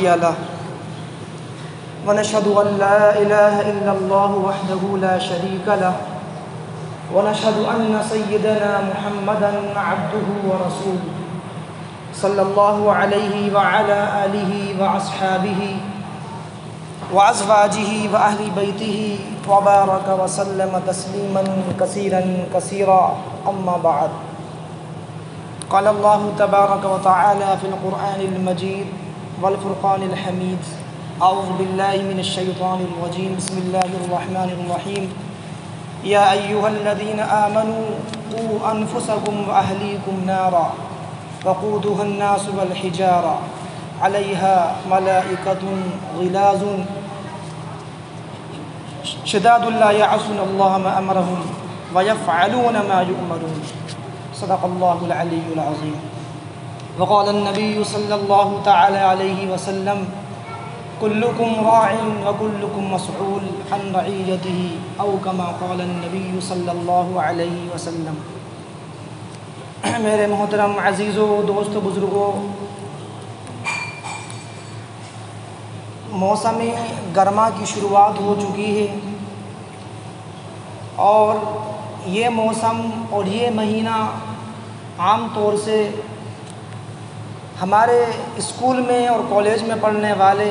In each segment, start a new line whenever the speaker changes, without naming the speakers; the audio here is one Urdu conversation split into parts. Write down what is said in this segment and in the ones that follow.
هادي له ونشهد أن لا إله إلا الله وحده لا شريك له ونشهد أن سيدنا محمدا عبده ورسوله صلى الله عليه وعلى آله وأصحابه وأزواجه وأهل بيته وبارك وسلم تسليما كثيرا كثيرا أما بعد قال الله تبارك وتعالى في القرآن المجيد والفرقان الحميد أعوذ بالله من الشيطان الرجيم بسم الله الرحمن الرحيم يا أيها الذين آمنوا قوا أنفسكم وأهليكم نارا وقودها الناس والحجارة عليها ملائكة غلاظ شداد لا يعصون الله ما أمرهم ويفعلون ما يؤمرون صدق الله العلي العظيم وقال النبي صلى الله تعالى عليه وسلم كلكم راع وكلكم مسؤول عن رعيته او كما قال النبي صلی اللہ علیہ وسلم۔ میرے محترم عزیزوں، دوستوں، بزرگوں، موسم گرما کی شروعات ہو چکی ہے اور یہ موسم اور یہ مہینہ عام طور سے ہمارے اسکول میں اور کالج میں پڑھنے والے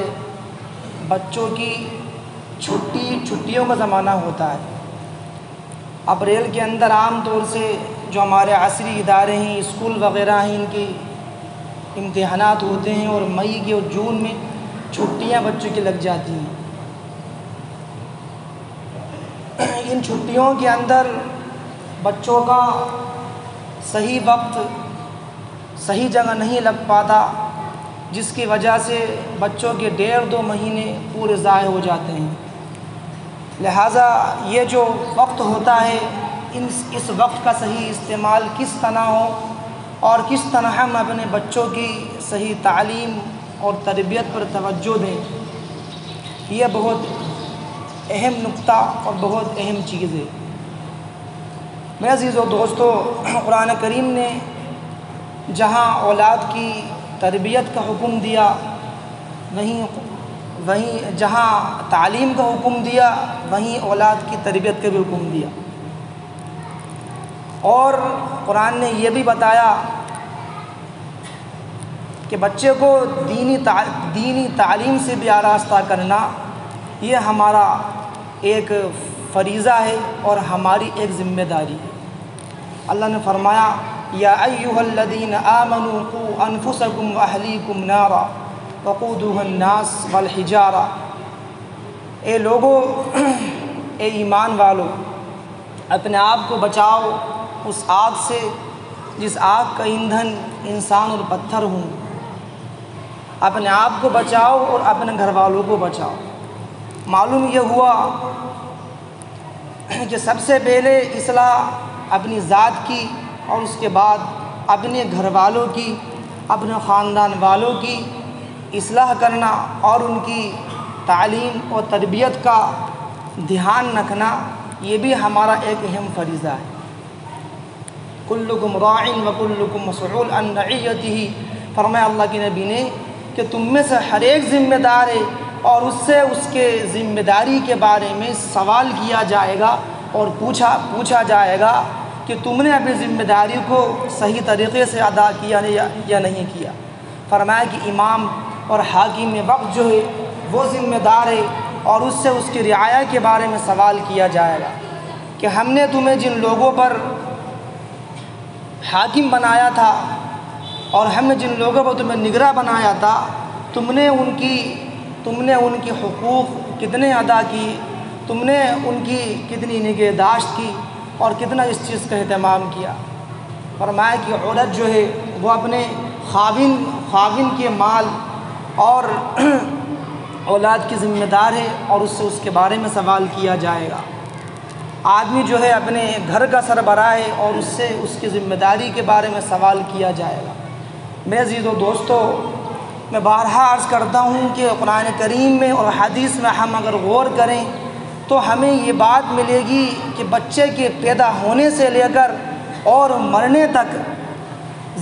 بچوں کی چھٹیوں کا زمانہ ہوتا ہے۔ اپریل کے اندر عام طور سے جو ہمارے عصری ادارے ہیں، اسکول وغیرہ ہیں، ان کی امتحانات ہوتے ہیں اور مئی کے اور جون میں چھٹیاں بچوں کی لگ جاتی ہیں۔ ان چھٹیوں کے اندر بچوں کا صحیح وقت صحیح جگہ نہیں لگ پاتا، جس کی وجہ سے بچوں کے 1.5-2 مہینے پورے ضائع ہو جاتے ہیں۔ لہٰذا یہ جو وقت ہوتا ہے، اس وقت کا صحیح استعمال کس طرح ہو اور کس طرح ہم اپنے بچوں کی صحیح تعلیم اور تربیت پر توجہ دیں، یہ بہت اہم نقطہ اور بہت اہم چیز ہے۔ میرے عزیزو دوستو، قرآن کریم نے جہاں اولاد کی تربیت کا حکم دیا، وہیں جہاں تعلیم کا حکم دیا، وہیں اولاد کی تربیت کا بھی حکم دیا۔ اور قرآن نے یہ بھی بتایا کہ بچے کو دینی تعلیم سے بھی آراستہ کرنا یہ ہمارا ایک فریضہ ہے اور ہماری ایک ذمہ داری ہے۔ اللہ نے فرمایا یا ایھا الذین آمنوا قوا انفسکم واہلیکم نارا وقودها الناس والحجارہ، اے لوگو، اے ایمان والو، اپنے آپ کو بچاؤ اس آگ سے جس آگ کا ایندھن انسان اور پتھر ہوں۔ اپنے آپ کو بچاؤ اور اپنے گھر والوں کو بچاؤ۔ معلوم یہ ہوا کہ سب سے پہلے اصلاح اپنی ذات کی اور اس کے بعد اپنے گھر والوں کی، اپنے خاندان والوں کی اصلاح کرنا اور ان کی تعلیم اور تربیت کا دھیان رکھنا، یہ بھی ہمارا ایک اہم فریضہ ہے۔ کلکم راع وکلکم مسؤول عن رعیتہ، فرمایا اللہ کے نبی نے کہ تم میں سے ہر ایک ذمہ دار ہے اور اس سے اس کے ذمہ داری کے بارے میں سوال کیا جائے گا اور پوچھا جائے گا کہ تم نے اپنی ذمہ داری کو صحیح طریقے سے ادا کیا یا نہیں کیا۔ فرمایا کہ امام اور حاکم وقت جو ہے وہ ذمہ دار ہے اور اس سے اس کی رعایا کے بارے میں سوال کیا جائے گا کہ ہم نے تمہیں جن لوگوں پر حاکم بنایا تھا اور ہم نے جن لوگوں پر تمہیں نگراں بنایا تھا، تم نے ان کی حقوق کتنے ادا کی، تم نے ان کی کتنی نگہداشت کی اور کتنا اس چیز کا اہتمام کیا۔ فرمایا کہ عورت جو ہے وہ اپنے خاوند کے مال اور اولاد کی ذمہ دار ہے اور اس سے اس کے بارے میں سوال کیا جائے گا۔ آدمی جو ہے اپنے گھر کا سربراہ ہے اور اس سے اس کی ذمہ داری کے بارے میں سوال کیا جائے گا۔ میرے عزیزو دوستو، میں بارہا عرض کرتا ہوں کہ قرآن کریم میں اور حدیث میں ہم اگر غور کریں تو ہمیں یہ بات ملے گی کہ بچے کے پیدا ہونے سے لے کر اور مرنے تک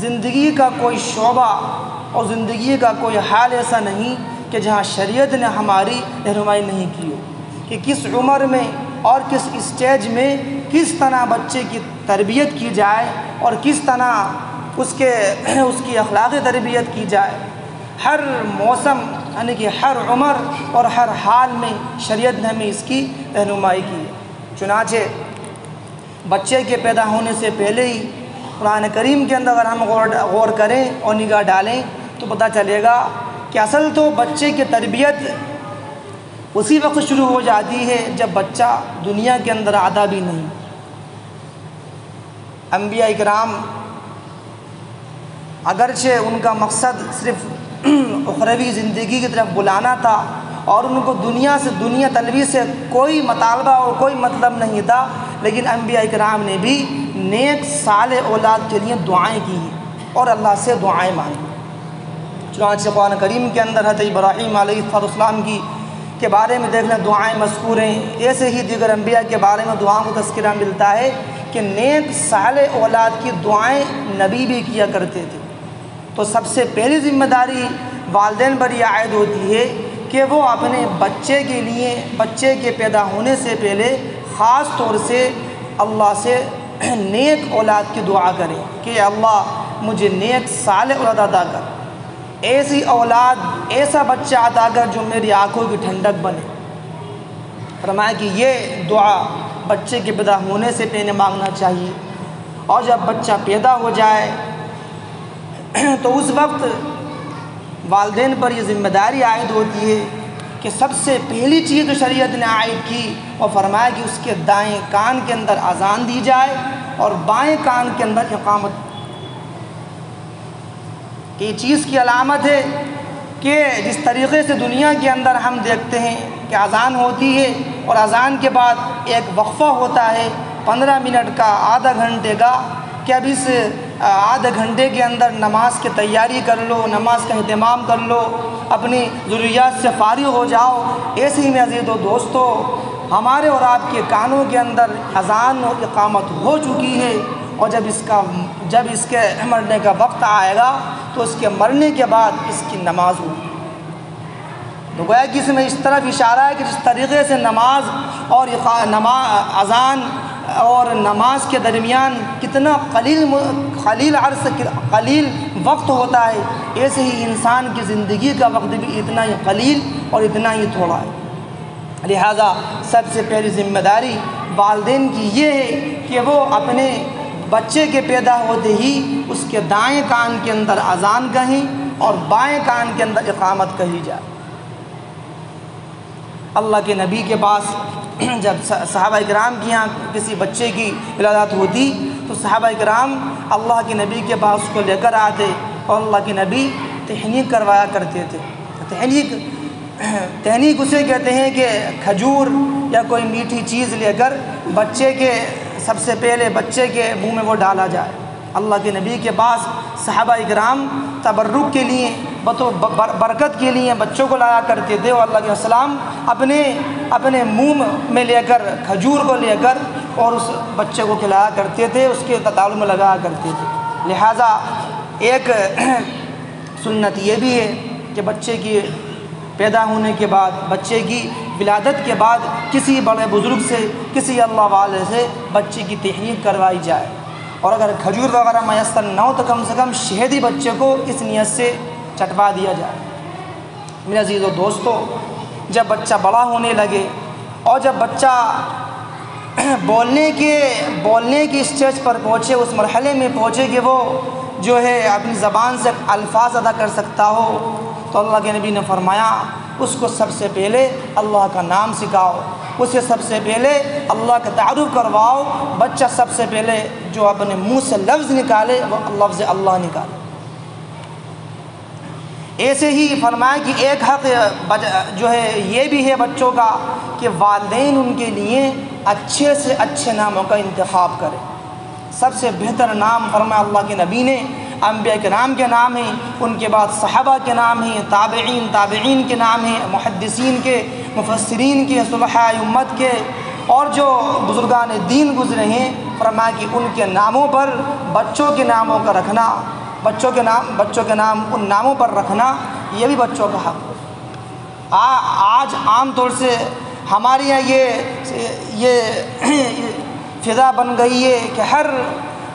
زندگی کا کوئی شعبہ اور زندگی کا کوئی حال ایسا نہیں کہ جہاں شریعت نے ہماری رہنمائی نہیں کی ہو، کہ کس عمر میں اور کس اسٹیج میں کس طرح بچے کی تربیت کی جائے اور کس طرح اس کی اخلاقی تربیت کی جائے۔ ہر موسم یعنی کہ ہر عمر اور ہر حال میں شریعت نے ہمیں اس کی رہنمائی کی ہے۔ چنانچہ بچے کے پیدا ہونے سے پہلے ہی قرآن کریم کے اندر اگر ہم غور کریں اور نگاہ ڈالیں تو پتہ چلے گا کہ اصل تو بچے کی تربیت اسی وقت شروع ہو جاتی ہے جب بچہ دنیا کے اندر آتا بھی نہیں۔ انبیاء کرام اگرچہ ان کا مقصد صرف اخروی زندگی کی طرف بلانا تھا اور ان کو دنیا طلبی سے کوئی مطالبہ اور کوئی مطلب نہیں تھا، لیکن انبیاء کرام نے بھی نیک صالح اولاد کے لیے دعائیں کی اور اللہ سے دعائیں مانگی۔ چنانچہ قرآن کریم کے اندر حضرت ابراہیم علیہ السلام کے بارے میں دیکھنا دعائیں مذکور ہیں، ایسے ہی دیگر انبیاء کے بارے میں دعاؤں کو تذکرہ ملتا ہے کہ نیک صالح اولاد کی دعائیں نبی بھی کیا کرتے تھے۔ تو سب سے پہلی ذمہ داری والدین پر یہ عائد ہوتی ہے کہ وہ اپنے بچے کے لیے بچے کے پیدا ہونے سے پہلے خاص طور سے اللہ سے نیک اولاد کی دعا کریں کہ اللہ مجھے نیک صالح اولاد عطا کر، ایسی اولاد ایسا بچہ عطا کر جو میری آنکھوں کی ٹھنڈک بنے۔ فرمایا کہ یہ دعا بچے کے پیدا ہونے سے پہلے مانگنا چاہیے، اور جب بچہ پیدا ہو جائے تو اس وقت والدین پر یہ ذمہ داری عائد ہوتی ہے کہ سب سے پہلی چیز جو شریعت نے عائد کی وہ فرمایا کہ اس کے دائیں کان کے اندر اذان دی جائے اور بائیں کان کے اندر اقامت۔ یہ چیز کی علامت ہے کہ جس طریقے سے دنیا کے اندر ہم دیکھتے ہیں کہ اذان ہوتی ہے اور اذان کے بعد ایک وقفہ ہوتا ہے 15 منٹ کا، آدھا گھنٹے کا، کہ اب اس آدھے گھنٹے کے اندر نماز کی تیاری کر لو، نماز کا اہتمام کر لو، اپنی ضروریات سے فارغ ہو جاؤ۔ ایسے ہی میں عزیز و دوستو ہمارے اور آپ کے کانوں کے اندر اذان و اقامت ہو چکی ہے، اور جب اس کے مرنے کا وقت آئے گا تو اس کے مرنے کے بعد اس کی نماز ہوگی۔ تو گویا کہ اس میں اس طرف اشارہ ہے کہ جس طریقے سے نماز اور اذان اور نماز کے درمیان کتنا قلیل وقت ہوتا ہے، ایسے ہی انسان کی زندگی کا وقت بھی اتنا ہی قلیل اور اتنا ہی تھوڑا ہے۔ لہذا سب سے پہلی ذمہ داری والدین کی یہ ہے کہ وہ اپنے بچے کے پیدا ہوتے ہی اس کے دائیں کان کے اندر اذان کہیں اور بائیں کان کے اندر اقامت کہی جائے۔ اللہ کے نبی کے پاس جب صحابہ کرام کی یہاں کسی بچے کی ولادت ہوتی تو صحابہ کرام اللہ کے نبی کے پاس اس کو لے کر آتے اور اللہ کے نبی تحنیک کروایا کرتے تھے۔ تحنیک اسے کہتے ہیں کہ کھجور یا کوئی میٹھی چیز لے کر سب سے پہلے بچے کے منہ میں وہ ڈالا جائے۔ اللہ کے نبی کے پاس صحابہ کرام تبرک کے لیے برکت کے لیے بچوں کو لایا کرتے تھے، اور اللہ کے السلام اپنے منہ میں لے کر کھجور کو لے کر اور اس بچے کو کھلایا کرتے تھے، اس کے تتالو میں لگایا کرتے تھے۔ لہٰذا ایک سنت یہ بھی ہے کہ بچے کی پیدا ہونے کے بعد، بچے کی ولادت کے بعد کسی بڑے بزرگ سے، کسی اللہ والے سے بچے کی تحنیک کروائی جائے، اور اگر کھجور وغیرہ میسر نہ ہو تو کم سے کم شہد ہی بچے کو اس نیت سے چٹوا دیا جائے۔ میرے عزیز و دوستو جب بچہ بڑا ہونے لگے اور جب بچہ بولنے کے اسٹیج پر پہنچے، اس مرحلے میں پہنچے کہ وہ جو ہے اپنی زبان سے الفاظ ادا کر سکتا ہو، تو اللہ کے نبی نے فرمایا اس کو سب سے پہلے اللہ کا نام سکھاؤ، اسے سب سے پہلے اللہ کا تعارف کرواؤ۔ بچہ سب سے پہلے جو اپنے منہ سے لفظ نکالے وہ لفظ اللہ نکالے۔ ایسے ہی فرمایا کہ ایک حق جو ہے یہ بھی ہے بچوں کا کہ والدین ان کے لیے اچھے سے اچھے ناموں کا انتخاب کریں۔ سب سے بہتر نام فرمایا اللہ کے نبی نے انبیاء کرام کے نام ہیں، ان کے بعد صحابہ کے نام ہیں، تابعین کے نام ہیں، محدثین کے، مفسرین کے، صلحاء امت کے، اور جو بزرگان دین گزرے ہیں، فرمایا کہ ان کے ناموں پر بچوں کے ناموں کا رکھنا، بچوں کے نام ان ناموں پر رکھنا یہ بھی بچوں کا حق ہے۔ آج عام طور سے ہمارے یہاں یہ فضا بن گئی ہے کہ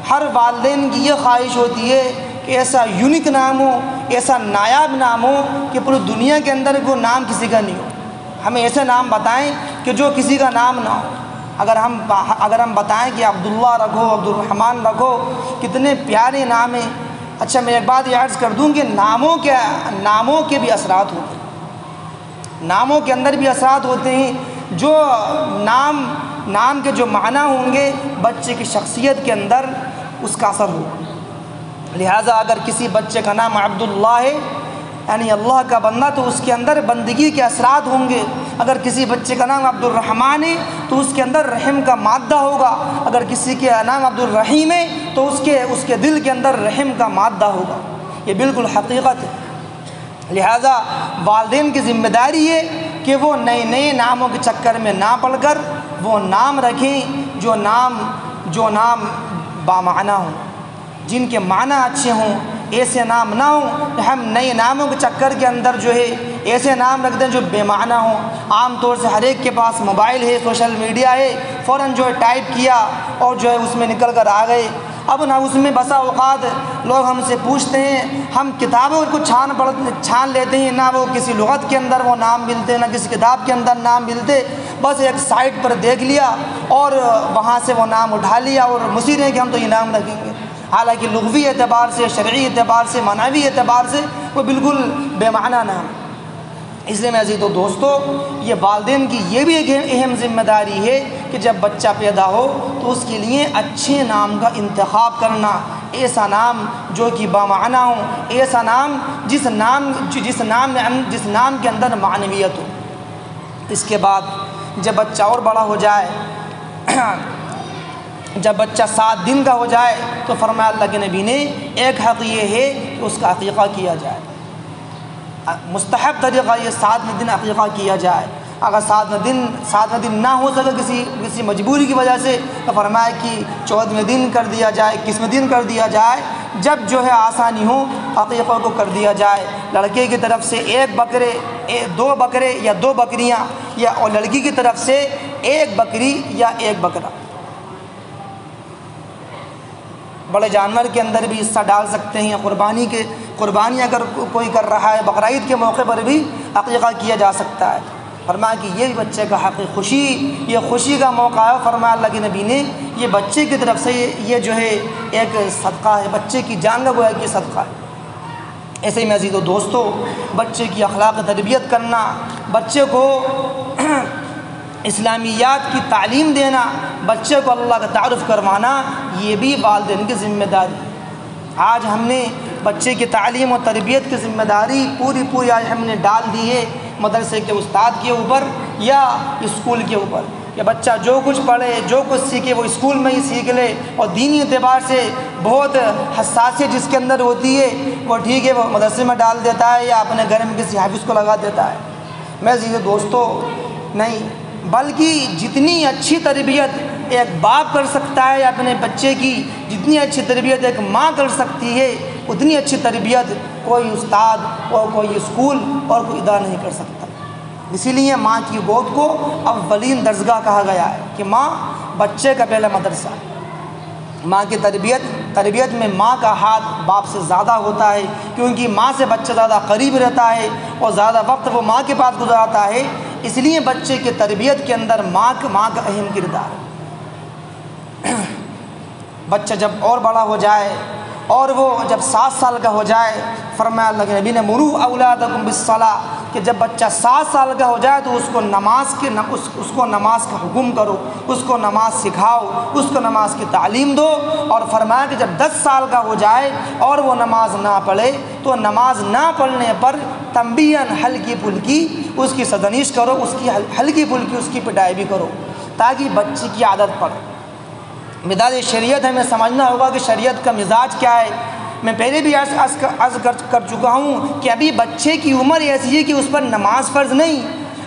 ہر والدین کی یہ خواہش ہوتی ہے کہ ایسا یونیک نام ہو، ایسا نایاب نام ہو کہ پوری دنیا کے اندر وہ نام کسی کا نہیں ہو۔ ہمیں ایسے نام بتائیں کہ جو کسی کا نام نہ ہو۔ اگر ہم بتائیں کہ عبداللہ رکھو، عبد الرحمن رکھو، کتنے پیارے نام ہیں۔ اچھا میں ایک بات یہ عرض کر دوں کہ ناموں کے بھی اثرات ہوتے ہیں، ناموں کے اندر بھی اثرات ہوتے ہیں۔ جو نام کے جو معنی ہوں گے بچے کی شخصیت کے اندر اس کا اثر ہوگا۔ لہٰذا اگر کسی بچے کا نام عبداللہ ہے یعنی اللہ کا بندہ، تو اس کے اندر بندگی کے اثرات ہوں گے۔ اگر کسی بچے کا نام عبد الرحمن ہے تو اس کے اندر رحم کا مادہ ہوگا۔ اگر کسی کے نام عبد الرحیم ہے تو اس کے دل کے اندر رحم کا مادہ ہوگا۔ یہ بالکل حقیقت ہے۔ لہٰذا والدین کی ذمہ داری ہے کہ وہ نئے ناموں کے چکر میں نہ پڑ کر وہ نام رکھیں جو نام بامعنی ہوں، جن کے معنی اچھے ہوں۔ ایسے نام نہ ہوں ہم نئے ناموں کے چکر کے اندر جو ہے ایسے نام رکھ دیں جو بے معنی ہوں۔ عام طور سے ہر ایک کے پاس موبائل ہے، سوشل میڈیا ہے، فوراً جو ہے ٹائپ کیا اور جو ہے اس میں نکل کر آ گئے۔ اب نہ اس میں بسا اوقات لوگ ہم سے پوچھتے ہیں، ہم کتابوں کو چھان لیتے ہیں، نہ وہ کسی لغت کے اندر وہ نام ملتے، نہ کسی کتاب کے اندر نام ملتے، بس ایک سائٹ پر دیکھ لیا اور وہاں سے وہ نام اٹھا لیا اور مصر ہیں کہ ہم تو یہ نام رکھیں گے۔ حالانکہ لغوی اعتبار سے، شرعی اعتبار سے، معنوی اعتبار سے وہ بالکل بے معنی نام ہے۔ اس لیے میں عزیز و دوستو، یہ والدین کی یہ بھی ایک اہم ذمہ داری ہے کہ جب بچہ پیدا ہو تو اس کے لیے اچھے نام کا انتخاب کرنا، ایسا نام جو کہ بامعنی ہو، ایسا نام جس نام کے اندر معنویت ہو۔ اس کے بعد جب بچہ اور بڑا ہو جائے، جب بچہ 7 دن کا ہو جائے تو فرمایا اللہ کے نبی نے ایک حق یہ ہے کہ اس کا عقیقہ کیا جائے۔ مستحب طریقہ یہ 7ویں دن عقیقہ کیا جائے۔ اگر 7ویں دن نہ ہو سکے کسی مجبوری کی وجہ سے تو فرمایا کہ 14ویں دن کر دیا جائے، 21ویں دن کر دیا جائے، جب جو ہے آسانی ہو عقیقہ کو کر دیا جائے۔ لڑکے کی طرف سے 1 بکرے، 2 بکرے یا 2 بکریاں، یا اور لڑکی کی طرف سے 1 بکری یا 1 بکرا۔ بڑے جانور کے اندر بھی حصہ ڈال سکتے ہیں۔ قربانی اگر کوئی کر رہا ہے، بقرعید کے موقع پر بھی عقیقہ کیا جا سکتا ہے۔ فرمایا کہ یہ بھی بچے کا حق ہے، یہ خوشی کا موقع ہے۔ فرمایا اللہ کے نبی نے یہ بچے کی طرف سے یہ جو ہے ایک صدقہ ہے، بچے کی جان کا گویا کہ صدقہ ہے۔ ایسے ہی عزیز و دوستو، بچے کی اخلاق تربیت کرنا، بچے کو اسلامیات کی تعلیم دینا، بچے کو اللہ کا تعارف کروانا، یہ بھی والدین کی ذمہ داری ہے۔ آج ہم نے بچے کی تعلیم و تربیت کی ذمہ داری پوری آج ہم نے ڈال دی ہے مدرسے کے استاد کے اوپر یا اسکول کے اوپر، کہ بچہ جو کچھ پڑھے، جو کچھ سیکھے وہ اسکول میں ہی سیکھ لے، اور دینی اعتبار سے بہت حساسیت جس کے اندر ہوتی ہے وہ ٹھیک ہے وہ مدرسے میں ڈال دیتا ہے یا اپنے گھر میں کسی حافظ کو لگا دیتا ہے۔ میں عزیز دوستو نہیں، بلکہ جتنی اچھی تربیت ایک باپ کر سکتا ہے اپنے بچے کی، جتنی اچھی تربیت ایک ماں کر سکتی ہے، اتنی اچھی تربیت کوئی استاد اور کوئی اسکول اور کوئی ادارہ نہیں کر سکتا۔ اسی لیے ماں کی گود کو اولین درسگاہ کہا گیا ہے کہ ماں بچے کا پہلا مدرسہ ہے۔ ماں کی تربیت میں ماں کا ہاتھ باپ سے زیادہ ہوتا ہے، کیونکہ ماں سے بچہ زیادہ قریب رہتا ہے اور زیادہ وقت وہ ماں کے پاس گزارتا ہے۔ اس لیے بچے کی تربیت کے اندر ماں کا اہم کردار ہے۔ بچہ جب اور بڑا ہو جائے اور وہ جب 7 سال کا ہو جائے، فرمایا اللہ کے نبی نے مروا اولادکم بالصلاۃ، کہ جب بچہ 7 سال کا ہو جائے تو اس کو نماز کا حکم کرو، اس کو نماز سکھاؤ، اس کو نماز کی تعلیم دو۔ اور فرمایا کہ جب 10 سال کا ہو جائے اور وہ نماز نہ پڑھے تو نماز نہ پڑھنے پر تنبیہاً ہلکی پھلکی اس کی سرزنش کرو، اس کی ہلکی پھلکی اس کی پٹائی بھی کرو، تاکہ بچے کی عادت پڑے۔ مزاج شریعت ہمیں سمجھنا ہوگا کہ شریعت کا مزاج کیا ہے۔ میں پہلے بھی عرض کر چکا ہوں کہ ابھی بچے کی عمر ایسی ہے کہ اس پر نماز فرض نہیں،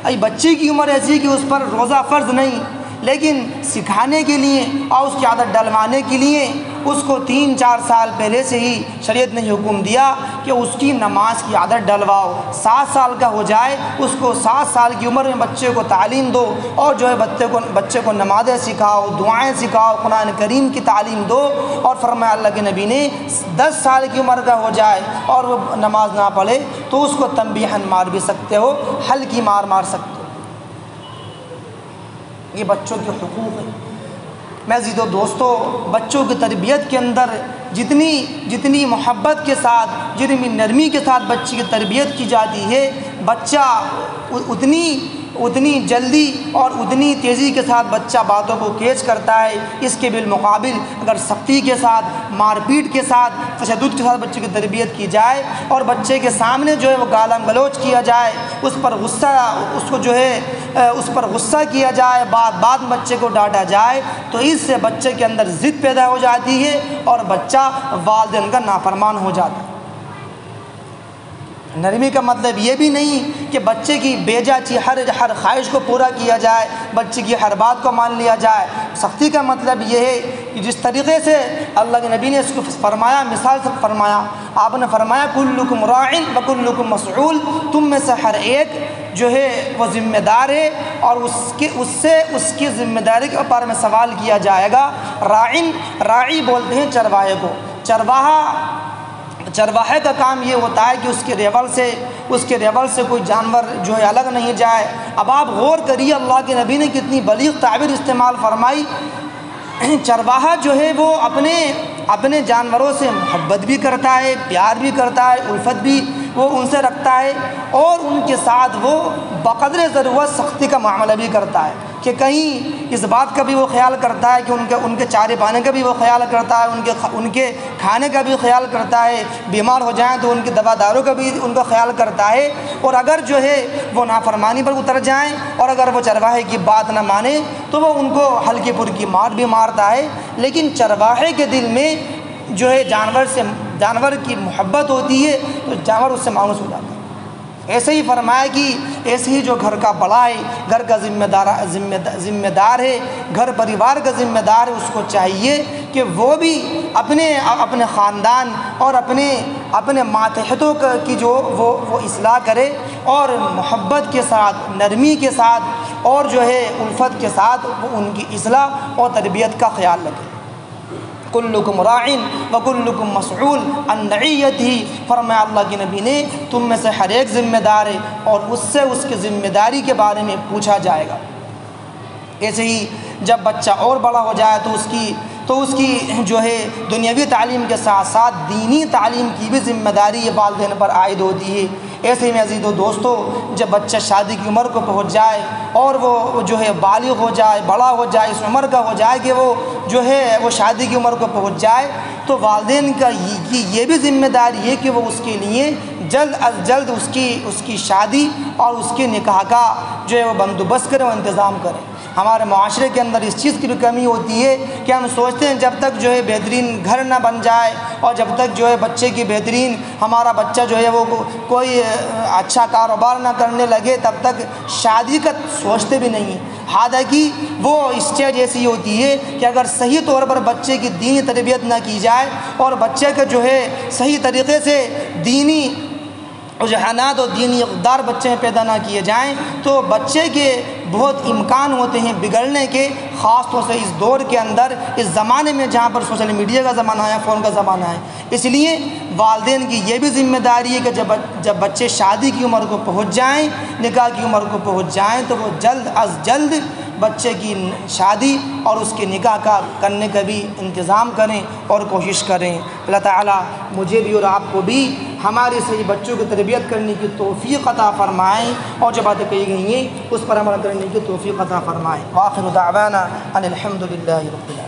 ابھی بچے کی عمر ایسی ہے کہ اس پر روزہ فرض نہیں، لیکن سکھانے کے لیے اور اس کی عادت ڈلوانے کے لیے اس کو 3-4 سال پہلے سے ہی شریعت نے حکم دیا کہ اس کی نماز کی عادت ڈلواؤ۔ 7 سال کا ہو جائے اس کو 7 سال کی عمر میں بچے کو تعلیم دو، اور جو ہے بچے کو نمازیں سکھاؤ، دعائیں سکھاؤ، قرآن کریم کی تعلیم دو۔ اور فرمایا اللہ کے نبی نے 10 سال کی عمر کا ہو جائے اور وہ نماز نہ پڑھے تو اس کو تنبیہاً مار بھی سکتے ہو، ہلکی مار سکتے ہو۔ یہ بچوں کے حقوق ہیں۔ میں عزیزو دوستو، بچوں کی تربیت کے اندر جتنی محبت کے ساتھ، جتنی نرمی کے ساتھ بچے کی تربیت کی جاتی ہے، بچہ اتنی جلدی اور اتنی تیزی کے ساتھ بچہ باتوں کو کیچ کرتا ہے۔ اس کے بالمقابل اگر سختی کے ساتھ، مار پیٹ کے ساتھ، تشدد کے ساتھ بچے کی تربیت کی جائے اور بچے کے سامنے جو ہے وہ گالاں گلوچ کیا جائے، اس پر غصہ کیا جائے، بات بچے کو ڈانٹا جائے، تو اس سے بچے کے اندر ضد پیدا ہو جاتی ہے اور بچہ والدین کا نافرمان ہو جاتا ہے۔ نرمی کا مطلب یہ بھی نہیں کہ بچے کی بیجا ہر خواہش کو پورا کیا جائے، بچے کی ہر بات کو مان لیا جائے۔ سختی کا مطلب یہ ہے کہ جس طریقے سے اللہ کے نبی نے اس کو فرمایا، مثال سے فرمایا، آپ نے فرمایا کلکم راع وکلکم مسئول، تم میں سے ہر ایک جو ہے وہ ذمہ دار ہے اور اس کی ذمہ داری کے بارے میں سوال کیا جائے گا۔ راعی بولتے ہیں چرواہے کو۔ چرواہے کا کام یہ ہوتا ہے کہ اس کے ریول سے کوئی جانور جو ہے الگ نہیں جائے۔ اب آپ غور کریے، اللہ کے نبی نے کتنی بلیغ تعبیر استعمال فرمائی۔ چرواہا جو ہے وہ اپنے جانوروں سے محبت بھی کرتا ہے، پیار بھی کرتا ہے، الفت بھی وہ ان سے رکھتا ہے، اور ان کے ساتھ وہ بقدر ضرورت سختی کا معاملہ بھی کرتا ہے کہ کہیں اس بات کا بھی وہ خیال کرتا ہے کہ ان کے چارے پانے کا بھی وہ خیال کرتا ہے، ان کے کھانے کا بھی خیال کرتا ہے، بیمار ہو جائیں تو ان کی دوا داروں کا بھی ان کا خیال کرتا ہے، اور اگر جو ہے وہ نافرمانی پر اتر جائیں اور اگر وہ چرواہے کی بات نہ مانے تو وہ ان کو ہلکی پھلکی مار بھی مارتا ہے۔ لیکن چرواہے کے دل میں جو ہے جانور کی محبت ہوتی ہے تو جانور اس سے مانوس ہو جاتا ہے۔ ایسے ہی فرمایا کہ ایسے ہی جو گھر کا بڑا ہے، گھر کا ذمہ دار ہے، گھر پریوار کا ذمہ دار ہے، اس کو چاہیے کہ وہ بھی اپنے خاندان اور اپنے ماتحتوں کی جو وہ اصلاح کرے اور محبت کے ساتھ، نرمی کے ساتھ اور جو ہے الفت کے ساتھ وہ ان کی اصلاح اور تربیت کا خیال رکھے۔ کلکم راع وکلکم مسئول عن رعیتہ، فرمایا اللہ کے نبی نے تم میں سے ہر ایک ذمہ دار ہے اور اس سے اس کی ذمہ داری کے بارے میں پوچھا جائے گا۔ ایسے ہی جب بچہ اور بڑا ہو جائے تو اس کی جو ہے دنیاوی تعلیم کے ساتھ ساتھ دینی تعلیم کی بھی ذمہ داری والدین پر عائد ہوتی ہے۔ ایسے ہی میں عزیزو دوستو، جب بچہ شادی کی عمر کو پہنچ جائے اور وہ جو ہے بالغ ہو جائے، بڑا ہو جائے، اس عمر کا ہو جائے کہ وہ جو ہے وہ شادی کی عمر کو پہنچ جائے، تو والدین کا یہ بھی ذمہ داری ہے کہ وہ اس کے لیے جلد از جلد اس کی شادی اور اس کے نکاح کا جو ہے وہ بندوبست کریں اور انتظام کریں۔ ہمارے معاشرے کے اندر اس چیز کی بھی کمی ہوتی ہے کہ ہم سوچتے ہیں جب تک جو ہے بہترین گھر نہ بن جائے اور جب تک جو ہے بچے کی بہترین ہمارا بچہ جو ہے وہ کوئی اچھا کاروبار نہ کرنے لگے تب تک شادی کا سوچتے بھی نہیں ہیں۔ حالانکہ وہ اسٹیج ایسی ہوتی ہے کہ اگر صحیح طور پر بچے کی دینی تربیت نہ کی جائے اور بچے کا جو ہے صحیح طریقے سے دینی رجحانات اور دینی اقدار بچے میں پیدا نہ کیے جائیں تو بچے کے بہت امکان ہوتے ہیں بگڑنے کے، خاص طور سے اس دور کے اندر، اس زمانے میں جہاں پر سوشل میڈیا کا زمانہ ہے، فون کا زمانہ ہے۔ اس لیے والدین کی یہ بھی ذمہ داری ہے کہ جب بچے شادی کی عمر کو پہنچ جائیں، نکاح کی عمر کو پہنچ جائیں تو وہ جلد از جلد بچے کی شادی اور اس کے نکاح کا کرنے کا بھی انتظام کریں اور کوشش کریں۔ اللہ تعالیٰ مجھے بھی اور آپ کو بھی ہمارے صحیح بچوں کی تربیت کرنے کی توفیق عطا فرمائیں اور جو باتیں کہی گئی ہیں اس پر عمل کرنے کی توفیق عطا فرمائیں۔ وآخر دعوانا ان الحمد للہ رب العالمین۔